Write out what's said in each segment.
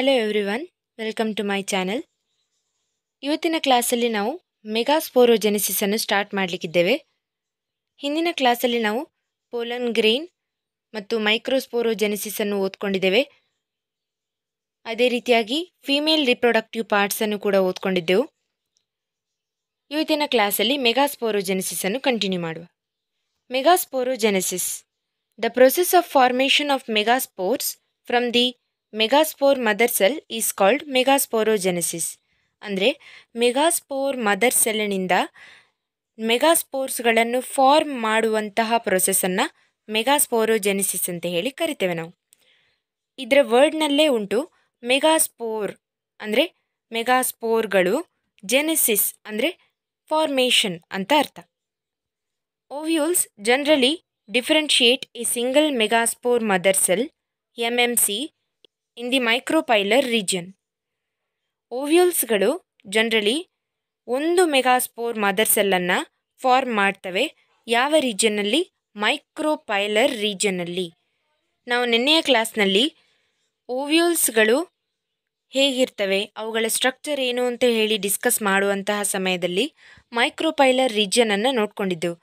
Hello everyone, welcome to my channel. ಇವತ್ತಿನ ಕ್ಲಾಸಲ್ಲಿ ನಾವು ಮೆಗಾಸ್ಪೋರೋಜೆನೆಸಿಸನ್ನು ಸ್ಟಾರ್ಟ್ ಮಾಡಲಿಕ್ಕಿದ್ದೇವೆ. ಹಿಂದಿನ ಕ್ಲಾಸಲ್ಲಿ ನಾವು ಪೋಲನ್ ಗ್ರೇನ್ ಮತ್ತು ಮೈಕ್ರೋಸ್ಪೋರೋಜೆನೆಸಿಸನ್ನು ಓದ್ಕೊಂಡಿದ್ದೇವೆ. ಅದೇ ರೀತಿಯಾಗಿ ಫೀಮೇಲ್ ರಿಪ್ರೊಡಕ್ಟಿವ್ ಪಾರ್ಟ್ಸನ್ನು ಕೂಡ ಓದ್ಕೊಂಡಿದ್ದೆವು. ಇವತ್ತಿನ ಕ್ಲಾಸಲ್ಲಿ ಮೆಗಾಸ್ಪೋರೋಜೆನೆಸಿಸನ್ನು ಕಂಟಿನ್ಯೂ ಮಾಡುವ. Megasporogenesis, the process of formation of megaspores from the megaspore mother cell is called megasporogenesis. ಅಂದರೆ ಮೆಗಾಸ್ಪೋರ್ ಮದರ್ ಸೆಲ್ನಿಂದ ಮೆಗಾಸ್ಪೋರ್ಸ್ಗಳನ್ನು ಫಾರ್ಮ್ ಮಾಡುವಂತಹ ಪ್ರೊಸೆಸನ್ನು ಮೆಗಾಸ್ಪೋರೋಜೆನೆಸಿಸ್ ಅಂತ ಹೇಳಿ ಕರಿತೇವೆ ನಾವು. ಇದರ ವರ್ಡ್ನಲ್ಲೇ ಉಂಟು ಮೆಗಾಸ್ಪೋರ್ ಅಂದರೆ ಮೆಗಾಸ್ಪೋರ್ಗಳು, ಜೆನೆಸಿಸ್ ಅಂದರೆ ಫಾರ್ಮೇಷನ್ ಅಂತ ಅರ್ಥ. Ovules generally differentiate a single megaspore mother cell MMC in the micropylar region. ಓವ್ಯೂಲ್ಸ್ಗಳು ಜನರಲಿ ಒಂದು ಮೆಗಾಸ್ಪೋರ್ ಮದರ್ ಸೆಲ್ಲನ್ನು ಫಾರ್ಮ್ ಮಾಡ್ತವೆ. ಯಾವ ರೀಜನ್ನಲ್ಲಿ? ಮೈಕ್ರೋಪೈಲರ್ ರೀಜನ್ನಲ್ಲಿ. ನಾವು ನಿನ್ನೆಯ ಕ್ಲಾಸ್ನಲ್ಲಿ ಓವ್ಯೂಲ್ಸ್ಗಳು ಹೇಗಿರ್ತವೆ, ಅವುಗಳ ಸ್ಟ್ರಕ್ಚರ್ ಏನು ಅಂತ ಹೇಳಿ ಡಿಸ್ಕಸ್ ಮಾಡುವಂತಹ ಸಮಯದಲ್ಲಿ ಮೈಕ್ರೋಪೈಲರ್ ರೀಜನನ್ನು ನೋಡ್ಕೊಂಡಿದ್ದೆವು.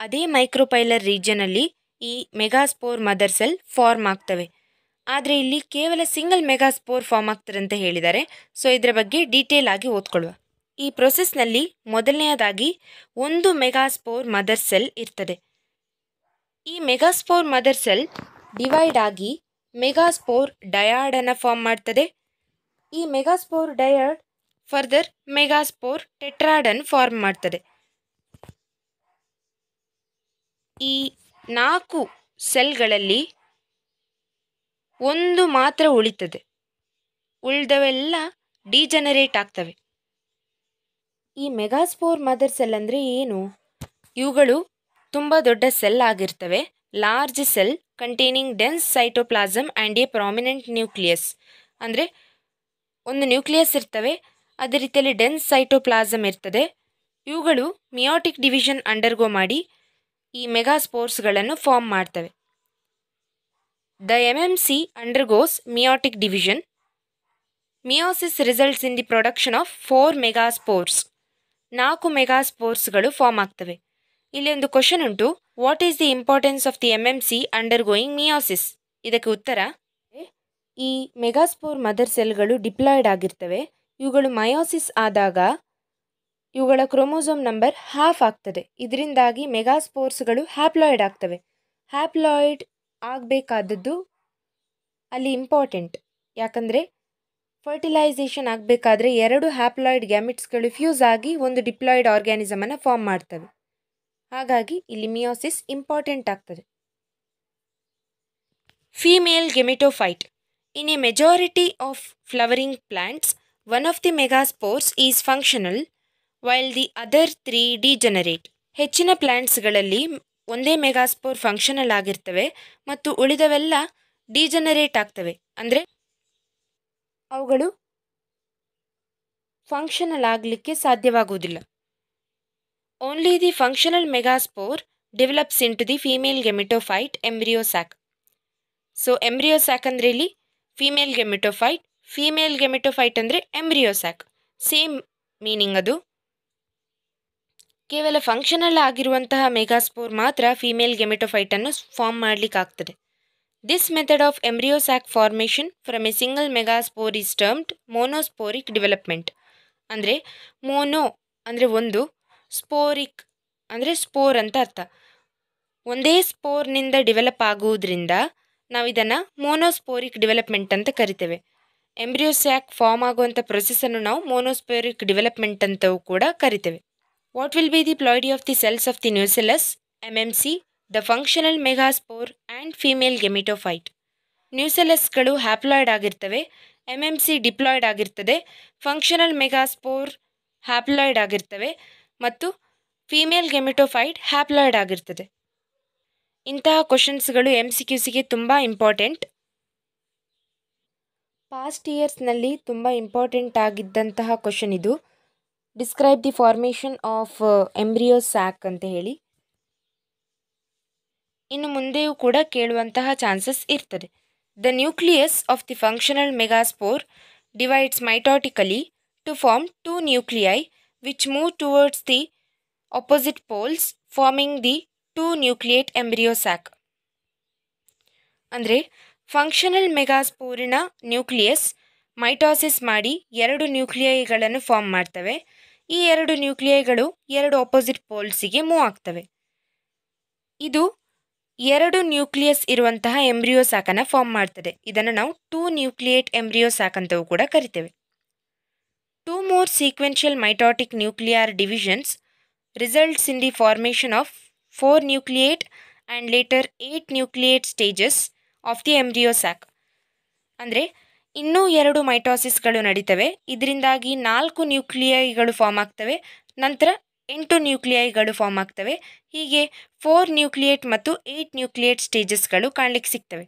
ಅದೇ ಮೈಕ್ರೋಪೈಲರ್ ರೀಜನಲ್ಲಿ ಈ ಮೆಗಾಸ್ಪೋರ್ ಮದರ್ ಸೆಲ್ ಫಾರ್ಮ್ ಆಗ್ತವೆ. ಆದರೆ ಇಲ್ಲಿ ಕೇವಲ ಸಿಂಗಲ್ ಮೆಗಾಸ್ಪೋರ್ ಫಾರ್ಮ್ ಆಗ್ತದೆ ಅಂತ ಹೇಳಿದ್ದಾರೆ. ಸೊ ಇದರ ಬಗ್ಗೆ ಡೀಟೇಲ್ ಆಗಿ ಓದ್ಕೊಳ್ಳುವ. ಈ ಪ್ರೊಸೆಸ್ನಲ್ಲಿ ಮೊದಲನೆಯದಾಗಿ ಒಂದು ಮೆಗಾಸ್ಪೋರ್ ಮದರ್ ಸೆಲ್ ಇರ್ತದೆ. ಈ ಮೆಗಾಸ್ಪೋರ್ ಮದರ್ ಸೆಲ್ ಡಿವೈಡ್ ಆಗಿ ಮೆಗಾಸ್ಪೋರ್ ಡಯಾಡನ್ನು ಫಾರ್ಮ್ ಮಾಡ್ತದೆ. ಈ ಮೆಗಾಸ್ಪೋರ್ ಡಯಾಡ್ ಫರ್ದರ್ ಮೆಗಾಸ್ಪೋರ್ ಟೆಟ್ರಾಡನ್ನು ಫಾರ್ಮ್ ಮಾಡ್ತದೆ. ಈ 4 ಸೆಲ್ಗಳಲ್ಲಿ ಒಂದು ಮಾತ್ರ ಉಳಿತದೆ, ಉಳಿದವೆಲ್ಲ ಡಿಜನರೇಟ್ ಆಗ್ತವೆ. ಈ ಮೆಗಾಸ್ಪೋರ್ ಮದರ್ ಸೆಲ್ ಅಂದರೆ ಏನು? ಇವುಗಳು ತುಂಬ ದೊಡ್ಡ ಸೆಲ್ ಆಗಿರ್ತವೆ. Large cell containing dense cytoplasm and A prominent nucleus. ಅಂದರೆ ಒಂದು ನ್ಯೂಕ್ಲಿಯಸ್ ಇರ್ತವೆ, ಅದೇ ರೀತಿಯಲ್ಲಿ ಡೆನ್ಸ್ ಸೈಟೋಪ್ಲಾಸಮ್ ಇರ್ತದೆ. ಇವುಗಳು ಮಿಯೋಟಿಕ್ ಡಿವಿಷನ್ ಅಂಡರ್ಗೋ ಮಾಡಿ ಈ ಮೆಗಾಸ್ಪೋರ್ಸ್ಗಳನ್ನು ಫಾರ್ಮ್ ಮಾಡ್ತವೆ. The MMC undergoes meiotic division. Meiosis results in the production of 4 megaspores. 4 ಮೆಗಾಸ್ಪೋರ್ಸ್ಗಳು form ಆಗ್ತವೆ. ಇಲ್ಲಿ ಒಂದು ಕ್ವಶನ್ ಉಂಟು, what is the importance of the MMC undergoing meiosis? ಇದಕ್ಕೆ ಉತ್ತರ, ಈ ಮೆಗಾಸ್ಪೋರ್ ಮದರ್ ಸೆಲ್ಗಳು ಡಿಪ್ಲಾಯ್ಡ್ ಆಗಿರ್ತವೆ. ಇವುಗಳು ಮಯೋಸಿಸ್ ಆದಾಗ ಇವುಗಳ ಕ್ರೋಮೋಸೋಮ್ ನಂಬರ್ 1/2 ಆಗ್ತದೆ. ಇದರಿಂದಾಗಿ ಮೆಗಾಸ್ಪೋರ್ಸ್ಗಳು ಹ್ಯಾಪ್ಲಾಯ್ಡ್ ಆಗ್ತವೆ. ಹ್ಯಾಪ್ಲಾಯ್ಡ್ ಆಗಬೇಕಾದದ್ದು ಅಲ್ಲಿ ಇಂಪಾರ್ಟೆಂಟ್. ಯಾಕಂದರೆ ಫರ್ಟಿಲೈಸೇಷನ್ ಆಗಬೇಕಾದ್ರೆ 2 ಹ್ಯಾಪ್ಲಾಯ್ಡ್ ಗ್ಯಾಮಿಟ್ಸ್ಗಳು ಫ್ಯೂಸ್ ಆಗಿ ಒಂದು ಡಿಪ್ಲಾಯ್ಡ್ ಆರ್ಗ್ಯಾನಿಸಮನ್ನು ಫಾರ್ಮ್ ಮಾಡ್ತವೆ. ಹಾಗಾಗಿ ಇಲ್ಲಿ ಮಿಯೋಸಿಸ್ ಇಂಪಾರ್ಟೆಂಟ್ ಆಗ್ತದೆ. Female gametophyte. In a majority of flowering plants one of the megaspores is functional while the other 3 degenerate. ಹೆಚ್ಚಿನ ಪ್ಲಾಂಟ್ಸ್ಗಳಲ್ಲಿ ಒಂದೇ ಮೆಗಾಸ್ಪೋರ್ ಫಂಕ್ಷನಲ್ ಆಗಿರ್ತವೆ ಮತ್ತು ಉಳಿದವೆಲ್ಲ ಡಿಜನರೇಟ್ ಆಗ್ತವೆ. ಅಂದರೆ ಅವುಗಳು ಫಂಕ್ಷನಲ್ ಆಗಲಿಕ್ಕೆ ಸಾಧ್ಯವಾಗುವುದಿಲ್ಲ. Only the functional megaspore develops into the female gametophyte embryo sac. So embryo sac ಅಂದರೆ ಇಲ್ಲಿ ಫೀಮೇಲ್ ಗೆಮಿಟೋಫೈಟ್, ಫೀಮೇಲ್ ಗೆಮಿಟೋಫೈಟ್ ಅಂದರೆ ಎಂಬ್ರಿಯೋಸ್ಯಾಕ್, ಸೇಮ್ ಮೀನಿಂಗ್. ಅದು ಕೇವಲ ಫಂಕ್ಷನಲ್ ಆಗಿರುವಂತಹ ಮೆಗಾಸ್ಪೋರ್ ಮಾತ್ರ ಫೀಮೇಲ್ ಗೆಮಿಟೋಫೈಟನ್ನು ಫಾರ್ಮ್ ಮಾಡಲಿಕ್ಕಾಗ್ತದೆ. This method of embryo sac formation from a single megaspore is termed monosporic development. ಅಂದರೆ ಮೋನೋ ಅಂದರೆ ಒಂದು, ಸ್ಪೋರಿಕ್ ಅಂದರೆ ಸ್ಪೋರ್ ಅಂತ ಅರ್ಥ. ಒಂದೇ ಸ್ಪೋರ್ನಿಂದ ಡೆವಲಪ್ ಆಗುವುದರಿಂದ ನಾವು ಇದನ್ನು ಮೋನೋಸ್ಪೋರಿಕ್ ಡೆವಲಪ್ಮೆಂಟ್ ಅಂತ ಕರಿತೇವೆ. ಎಂಬ್ರಿಯೋಸ್ಯಾಕ್ ಫಾರ್ಮ್ ಆಗುವಂಥ ಪ್ರೊಸೆಸನ್ನು ನಾವು ಮೋನೋಸ್ಪೋರಿಕ್ ಡೆವಲಪ್ಮೆಂಟ್ ಅಂತವೂ ಕೂಡ ಕರಿತೇವೆ. What will be the ploidy of the cells of the nucellus, MMC, the functional megaspore and female gametophyte? ನ್ಯೂಸೆಲಸ್ಗಳು ಹ್ಯಾಪ್ಲಾಯ್ಡ್ ಆಗಿರ್ತವೆ, MMC ಡಿಪ್ಲಾಯ್ಡ್ ಆಗಿರ್ತದೆ, ಫಂಕ್ಷನಲ್ ಮೆಗಾಸ್ಪೋರ್ ಹ್ಯಾಪ್ಲಾಯ್ಡ್ ಆಗಿರ್ತವೆ ಮತ್ತು ಫೀಮೇಲ್ ಗೆಮಿಟೋಫೈಟ್ ಹ್ಯಾಪ್ಲಾಯ್ಡ್ ಆಗಿರ್ತದೆ. ಇಂತಹ ಕ್ವಶನ್ಸ್ಗಳು MCQCಗೆ ತುಂಬ ಇಂಪಾರ್ಟೆಂಟ್. ಪಾಸ್ಟ್ ಇಯರ್ಸ್ನಲ್ಲಿ ತುಂಬ ಇಂಪಾರ್ಟೆಂಟ್ ಆಗಿದ್ದಂತಹ ಕ್ವಶನ್ ಇದು. ಡಿಸ್ಕ್ರೈಬ್ ದಿ ಫಾರ್ಮೇಷನ್ ಆಫ್ ಎಂಬ್ರಿಯೋಸ್ಯಾಕ್ ಅಂತ ಹೇಳಿ. ಇನ್ನು ಮುಂದೆಯೂ ಕೂಡ ಕೇಳುವಂತಹ ಚಾನ್ಸಸ್ ಇರ್ತದೆ. The nucleus of the functional megaspore divides mitotically to form two nuclei which move towards the opposite poles, forming the two nucleate embryo sac. ಅಂದರೆ functional ಮೆಗಾಸ್ಪೋರಿನ nucleus mitosis ಮಾಡಿ ಎರಡು ನ್ಯೂಕ್ಲಿಯೈಗಳನ್ನು ಫಾರ್ಮ್ ಮಾಡ್ತವೆ. ಈ ಎರಡು ನ್ಯೂಕ್ಲಿಯೈಗಳು ಎರಡು ಆಪೋಸಿಟ್ ಪೋಲ್ಸಿಗೆ ಮೂವ್ ಆಗ್ತವೆ. ಇದು ಎರಡು ನ್ಯೂಕ್ಲಿಯಸ್ ಇರುವಂತಹ ಎಂಬ್ರಿಯೋ ಸ್ಯಾಕನ್ನು ಫಾರ್ಮ್ ಮಾಡ್ತದೆ. ಇದನ್ನು ನಾವು ಟೂ ನ್ಯೂಕ್ಲಿಯೇಟ್ ಎಂಬ್ರಿಯೋ ಸ್ಯಾಕ್ ಅಂತವೂ ಕೂಡ ಕರಿತೇವೆ. Two more sequential mitotic nuclear divisions results in the formation of 4 nucleate and later 8 nucleate stages of the embryo sack. ಅಂದರೆ ಇನ್ನೂ ಎರಡು ಮೈಟಾಸಿಸ್ಗಳು ನಡೀತವೆ. ಇದರಿಂದಾಗಿ 4 ನ್ಯೂಕ್ಲಿಯೈಗಳು ಫಾರ್ಮ್ ಆಗ್ತವೆ. ನಂತರ 8 ನ್ಯೂಕ್ಲಿಯೈಗಳು ಫಾರ್ಮ್ ಆಗ್ತವೆ. ಹೀಗೆ 4 ನ್ಯೂಕ್ಲಿಯೇಟ್ ಮತ್ತು 8 ನ್ಯೂಕ್ಲಿಯೇಟ್ ಸ್ಟೇಜಸ್ಗಳು ಕಾಣಲಿಕ್ಕೆ ಸಿಗ್ತವೆ.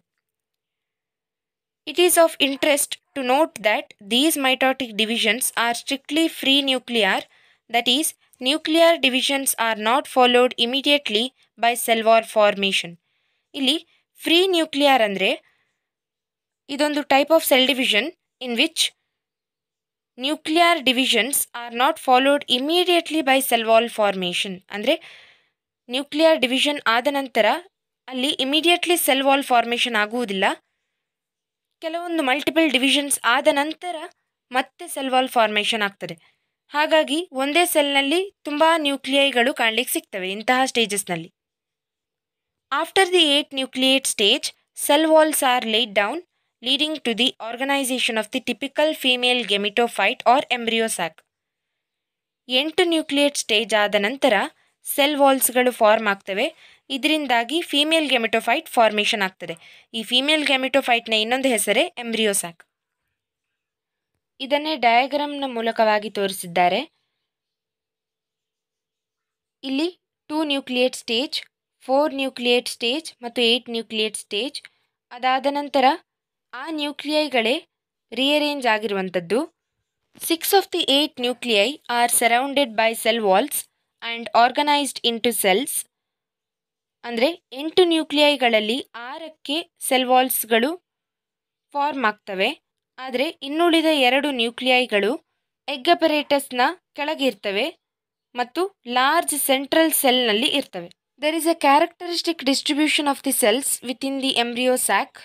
It is of interest to note that these mitotic divisions are strictly free nuclear, that is nuclear divisions are not followed immediately by cell wall formation. ಇಲ್ಲಿ ಫ್ರೀ ನ್ಯೂಕ್ಲಿಯರ್ ಅಂದರೆ ಇದೊಂದು type of cell division in which nuclear divisions are not followed immediately by cell wall formation. ಅಂದರೆ nuclear division ಆದ ನಂತರ ಅಲ್ಲಿ immediately cell wall formation ಆಗುವುದಿಲ್ಲ. ಕೆಲವೊಂದು multiple divisions ಆದ ನಂತರ ಮತ್ತೆ ಸೆಲ್ ವಾಲ್ ಫಾರ್ಮೇಷನ್ ಆಗ್ತದೆ. ಹಾಗಾಗಿ ಒಂದೇ ಸೆಲ್ನಲ್ಲಿ ತುಂಬ ನ್ಯೂಕ್ಲಿಯೈಗಳು ಕಾಣಲಿಕ್ಕೆ ಸಿಗ್ತವೆ ಇಂತಹ ಸ್ಟೇಜಸ್ನಲ್ಲಿ. After the 8 nucleate stage, cell walls are laid down, leading to the organization of the typical female gametophyte or embryo sac. 8 nucleate stage ಆದ ನಂತರ ಸೆಲ್ ವಾಲ್ಸ್ಗಳು ಫಾರ್ಮ್ ಆಗ್ತವೆ. ಇದರಿಂದಾಗಿ ಫೀಮೇಲ್ ಗೆಮೆಟೋಫೈಟ್ ಫಾರ್ಮೇಷನ್ ಆಗ್ತದೆ. ಈ ಫೀಮೇಲ್ ಗೆಮೆಟೋಫೈಟ್ನ ಇನ್ನೊಂದು ಹೆಸರೇ ಎಂಬ್ರಿಯೋ ಸ್ಯಾಕ್. ಇದನ್ನೇ ಡಯಾಗ್ರಾಮ್ನ ಮೂಲಕವಾಗಿ ತೋರಿಸಿದ್ದಾರೆ. ಇಲ್ಲಿ 2 ನ್ಯೂಕ್ಲಿಯೇಟ್ ಸ್ಟೇಜ್, 4 ನ್ಯೂಕ್ಲಿಯೇಟ್ ಸ್ಟೇಜ್ ಮತ್ತು 8 ನ್ಯೂಕ್ಲಿಯೇಟ್ ಸ್ಟೇಜ್. ಅದಾದ ನಂತರ ಆ ನ್ಯೂಕ್ಲಿಯೈಗಳೇ ರಿಅರೇಂಜ್ ಆಗಿರುವಂಥದ್ದು. 6 of the 8 nuclei are surrounded by cell walls and organised into cells. ಅಂದರೆ 8 ನ್ಯೂಕ್ಲಿಯೈಗಳಲ್ಲಿ 6ಕ್ಕೆ ಸೆಲ್ ವಾಲ್ಸ್ಗಳು ಫಾರ್ಮ್ ಆಗ್ತವೆ. ಆದರೆ ಇನ್ನುಳಿದ 2 ನ್ಯೂಕ್ಲಿಯೈಗಳು ಎಗ್ ಅಪರೇಟಸ್ನ ಕೆಳಗಿರ್ತವೆ ಮತ್ತು ಲಾರ್ಜ್ ಸೆಂಟ್ರಲ್ ಸೆಲ್ನಲ್ಲಿ ಇರ್ತವೆ. There is a characteristic distribution of the cells within the embryo sack.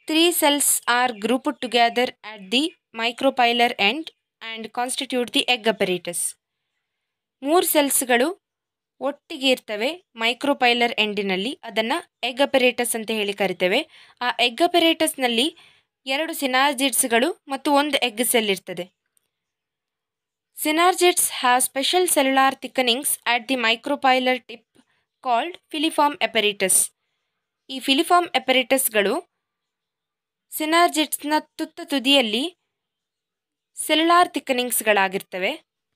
3 cells are grouped together at the micropylar end and constitute the egg apparatus. 3 ಸೆಲ್ಸ್ಗಳು ಒಟ್ಟಿಗೆ ಇರ್ತವೆ ಮೈಕ್ರೋಪೈಲರ್ ಎಂಡಿನಲ್ಲಿ. ಅದನ್ನು egg apparatus ಅಂತ ಹೇಳಿ ಕರಿತೇವೆ. ಆ ಎಗ್ ಅಪರೇಟಸ್ನಲ್ಲಿ 2 ಸಿನಾರ್ಜಿಡ್ಸ್ಗಳು ಮತ್ತು 1 ಎಗ್ ಸೆಲ್ ಇರ್ತದೆ. Synergids have special cellular thickenings at the micropylar tip called filiform apparatus. ಈ ಫಿಲಿಫಾರ್ಮ್ ಅಪರೇಟಸ್ಗಳು ಸಿನಾರ್ಜಿಡ್ಸ್ನ ತುದಿಯಲ್ಲಿ ಸೆಲ್ಯುಲಾರ್ ಥಿಕ್ಕನಿಂಗ್ಸ್ಗಳಾಗಿರ್ತವೆ.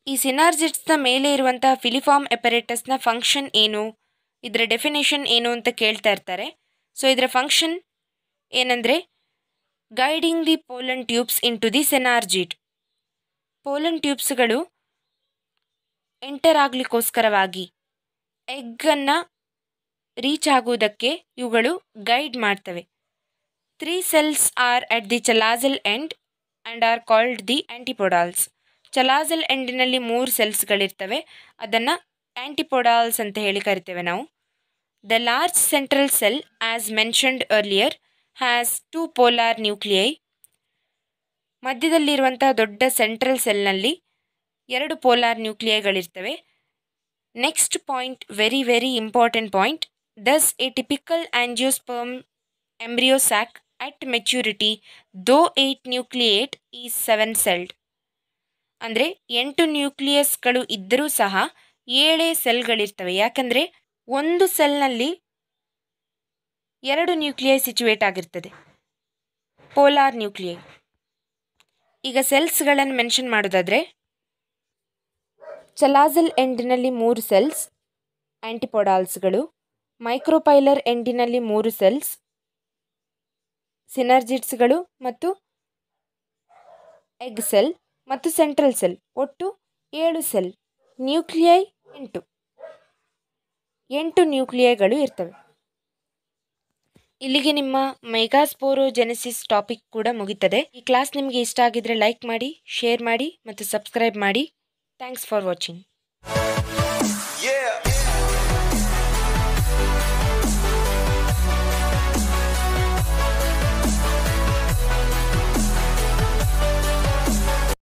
ಈ ಸಿನಾರ್ಜಿಡ್ಸ್ನ ಮೇಲೆ ಇರುವಂತಹ ಫಿಲಿಫಾರ್ಮ್ ಅಪರೇಟಸ್ನ ಫಂಕ್ಷನ್ ಏನು, ಇದರ ಡೆಫಿನೇಷನ್ ಏನು ಅಂತ ಕೇಳ್ತಾ ಇರ್ತಾರೆ. ಸೊ ಇದರ ಫಂಕ್ಷನ್ ಏನಂದರೆ guiding the pollen tubes into the synergid. Pollen ಟ್ಯೂಬ್ಸ್ಗಳು ಎಂಟರ್ ಆಗಲಿಕ್ಕೋಸ್ಕರವಾಗಿ ಎಗ್ಗನ್ನು ರೀಚ್ ಆಗುವುದಕ್ಕೆ ಇವುಗಳು ಗೈಡ್ ಮಾಡ್ತವೆ. 3 cells are at the chalazal end and are called the antipodals. ಚಲಾಸಲ್ ಎಂಡಿನಲ್ಲಿ 3 ಸೆಲ್ಸ್ಗಳಿರ್ತವೆ. ಅದನ್ನು ಆ್ಯಂಟಿಪೊಡಾಲ್ಸ್ ಅಂತ ಹೇಳಿ ಕರಿತೇವೆ ನಾವು. The large central cell as mentioned earlier has 2 polar nuclei. ಮಧ್ಯದಲ್ಲಿರುವಂತಹ ದೊಡ್ಡ ಸೆಂಟ್ರಲ್ ಸೆಲ್ನಲ್ಲಿ 2 ಪೋಲಾರ್ ನ್ಯೂಕ್ಲಿಯೈಗಳಿರ್ತವೆ. Next point, very very important point. Thus a typical angiosperm embryo sac at maturity, though 8 nucleate is 7 celled. ಅಂದರೆ 8 ನ್ಯೂಕ್ಲಿಯಸ್ಗಳು ಇದ್ದರೂ ಸಹ 7 ಸೆಲ್ಗಳಿರ್ತವೆ. ಯಾಕಂದರೆ ಒಂದು ಸೆಲ್ನಲ್ಲಿ 2 ನ್ಯೂಕ್ಲಿಯೈ ಸಿಚುವೇಟ್ ಆಗಿರ್ತದೆ, ಪೋಲಾರ್ ನ್ಯೂಕ್ಲಿಯೈ. ಈಗ ಸೆಲ್ಸ್ಗಳನ್ನು ಮೆನ್ಷನ್ ಮಾಡೋದಾದರೆ ಚಲಾಸಲ್ ಎಂಡಿನಲ್ಲಿ 3 ಸೆಲ್ಸ್ ಆ್ಯಂಟಿಪೊಡಾಲ್ಸ್ಗಳು, ಮೈಕ್ರೋಪೈಲರ್ ಎಂಡಿನಲ್ಲಿ 3 ಸೆಲ್ಸ್ ಸಿನರ್ಜಿಡ್ಸ್ಗಳು ಮತ್ತು ಎಗ್ ಸೆಲ್ ಮತ್ತು ಸೆಂಟ್ರಲ್ ಸೆಲ್, ಒಟ್ಟು 7 ಸೆಲ್. ನ್ಯೂಕ್ಲಿಯೈ 8 ನ್ಯೂಕ್ಲಿಯೈಗಳು ಇರ್ತವೆ. ಇಲ್ಲಿಗೆ ನಿಮ್ಮ ಮೆಗಾಸ್ಪೋರೋಜೆನೆಸಿಸ್ ಟಾಪಿಕ್ ಕೂಡ ಮುಗಿತದೆ. ಈ ಕ್ಲಾಸ್ ನಿಮಗೆ ಇಷ್ಟ ಆಗಿದ್ರೆ ಲೈಕ್ ಮಾಡಿ, ಶೇರ್ ಮಾಡಿ ಮತ್ತು ಸಬ್ಸ್ಕ್ರೈಬ್ ಮಾಡಿ. Thanks for watching.